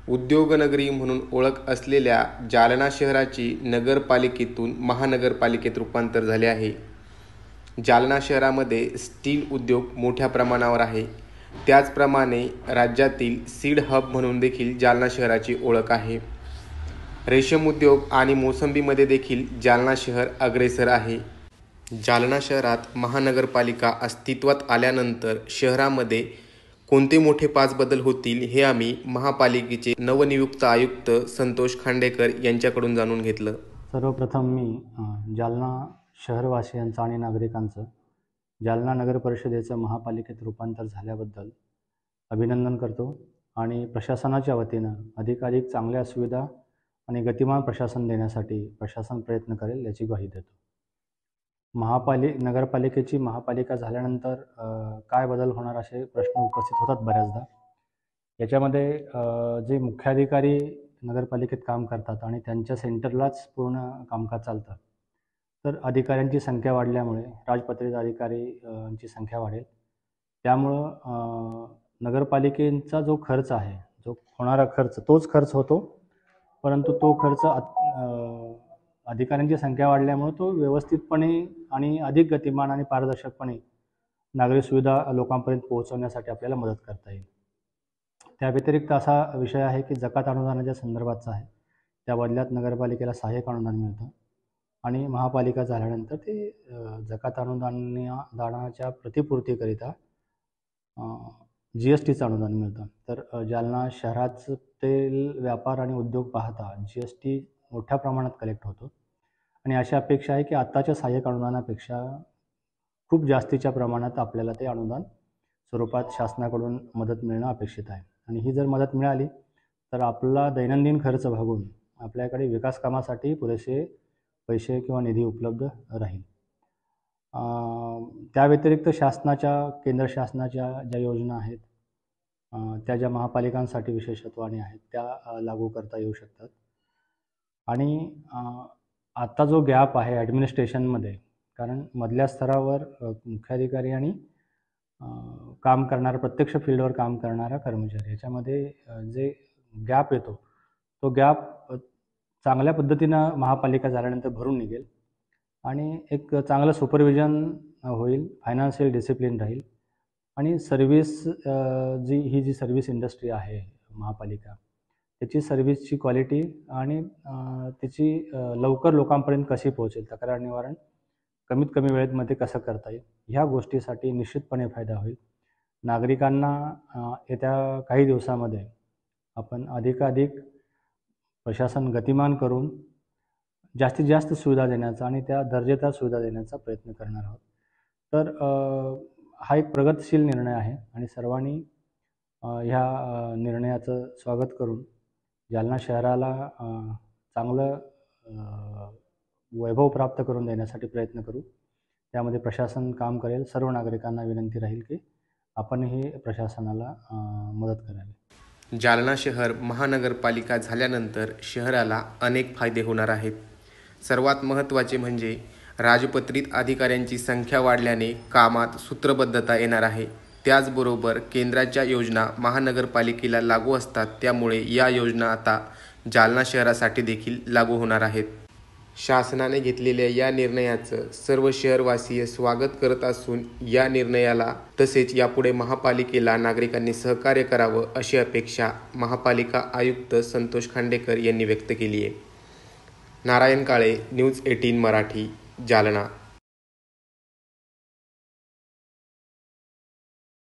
उद्योगनगरी म्हणून ओळख असलेल्या जालना शहराची नगरपालिकेतून महानगरपालिकेत रूपांतर झाले आहे. जालना शहरामध्ये स्टील उद्योग मोठ्या प्रमाणावर आहे. त्याचप्रमाणे राज्यातील सीड हब म्हणून देखील जालना शहराची ओळख आहे. रेशीम उद्योग आणि मोसंबीमध्ये देखील जालना शहर अग्रेसर आहे. जालना शहरात महानगरपालिका अस्तित्वात आल्यानंतर शहरामध्ये कोणते मोठे 5 बदल होतील हे आम्ही महापालिकेचे नवनियुक्त आयुक्त संतोष खांडेकर यांच्याकडून जाणून घेतलं. सर्वप्रथम मी जालना शहरवासियांचं आणि नागरिकांचं जालना नगर परिषदेचं महापालिकेत रूपांतर झाल्याबद्दल अभिनंदन करतो आणि प्रशासनाच्या वतीनं अधिकाधिक चांगल्या सुविधा आणि गतिमान प्रशासन देण्यासाठी प्रशासन प्रयत्न करेल याची ग्वाही देतो. नगरपालिकेची महापालिका झाल्यानंतर काय बदल होणार असे प्रश्न उपस्थित होतात बऱ्याचदा. याच्यामध्ये जे मुख्याधिकारी नगरपालिकेत काम करतात आणि त्यांच्या सेंटरलाच पूर्ण कामकाज चालतं, तर अधिकाऱ्यांची संख्या वाढल्यामुळे राजपत्रित अधिकाऱ्यांची संख्या वाढेल. त्यामुळं नगरपालिकेचा जो खर्च आहे, जो होणारा खर्च तोच खर्च होतो, परंतु तो खर्च अधिकाऱ्यांची संख्या वाढल्यामुळे तो व्यवस्थितपणे आणि अधिक गतिमान आणि पारदर्शकपणे नागरी सुविधा लोकांपर्यंत पोहोचवण्यासाठी आपल्याला मदत करता येईल. त्या व्यतिरिक्त असा विषय आहे की जकात अनुदानाच्या संदर्भातचा आहे. त्या बदल्यात नगरपालिकेला सहाय्यक अनुदान मिळतं आणि महापालिका झाल्यानंतर ते जकात अनुदानाच्या प्रतिपूर्तीकरिता GSTचं अनुदान मिळतं. तर जालना शहरातील व्यापार आणि उद्योग पाहता GST मोठ्या प्रमाणात कलेक्ट होतो आणि अशी अपेक्षा आहे की आत्ताच्या सहाय्यक अनुदानापेक्षा खूप जास्तीच्या प्रमाणात आपल्याला ते अनुदान स्वरूपात शासनाकडून मदत मिळणं अपेक्षित आहे. आणि ही जर मदत मिळाली तर आपला दैनंदिन खर्च भागून आपल्याकडे विकास कामासाठी पुरेसे पैसे किंवा निधी उपलब्ध राहील. त्या व्यतिरिक्त केंद्र शासनाच्या ज्या योजना आहेत त्या ज्या महापालिकांसाठी विशेषत्वाने आहेत त्या लागू करता येऊ शकतात. आणि आत्ता जो गॅप आहे ॲडमिनिस्ट्रेशनमध्ये, कारण मधल्या स्तरावर मुख्याधिकारी आणि काम करणारा प्रत्यक्ष फील्डवर काम करणारा कर्मचारी याच्यामध्ये जे गॅप येतो तो गॅप चांगल्या पद्धतीनं महापालिका झाल्यानंतर भरून निघेल आणि एक चांगलं सुपरविजन होईल, फायनान्शियल डिसिप्लिन राहील आणि सर्व्हिस ही जी सर्व्हिस इंडस्ट्री आहे महापालिका, त्याची सर्व्हिसची क्वालिटी आणि त्याची लवकर लोकांपर्यंत कशी पोहोचेल, तक्रार निवारण कमीत कमी वेळेमध्ये कसं करता येईल, ह्या गोष्टीसाठी निश्चितपणे फायदा होईल. नागरिकांना येत्या काही दिवसामध्ये आपण अधिकाधिक प्रशासन गतिमान करून जास्तीत जास्त सुविधा देण्याचा आणि त्या दर्जेदार सुविधा देण्याचा प्रयत्न करणार आहोत. तर हा एक प्रगतशील निर्णय आहे आणि सर्वांनी ह्या निर्णयाचं स्वागत करून जालना शहराला चांगलं वैभव प्राप्त करून देण्यासाठी प्रयत्न करू. त्यामध्ये प्रशासन काम करेल. सर्व नागरिकांना विनंती राहील की आपणही प्रशासनाला मदत करावी. जालना शहर महानगरपालिका झाल्यानंतर शहराला अनेक फायदे होणार आहेत. सर्वात महत्त्वाचे म्हणजे राजपत्रित अधिकाऱ्यांची संख्या वाढल्याने कामात सूत्रबद्धता येणार आहे. त्याचबरोबर केंद्राच्या योजना महानगरपालिकेला लागू असतात, त्यामुळे या योजना आता जालना शहरासाठी देखील लागू होणार आहेत. शासनाने घेतलेल्या या निर्णयाचं सर्व शहरवासीय स्वागत करत असून या निर्णयाला तसेच यापुढे महापालिकेला नागरिकांनी सहकार्य करावं अशी अपेक्षा महापालिका आयुक्त संतोष खांडेकर यांनी व्यक्त केली आहे. नारायण काळे, न्यूज 18 मराठी, जालना.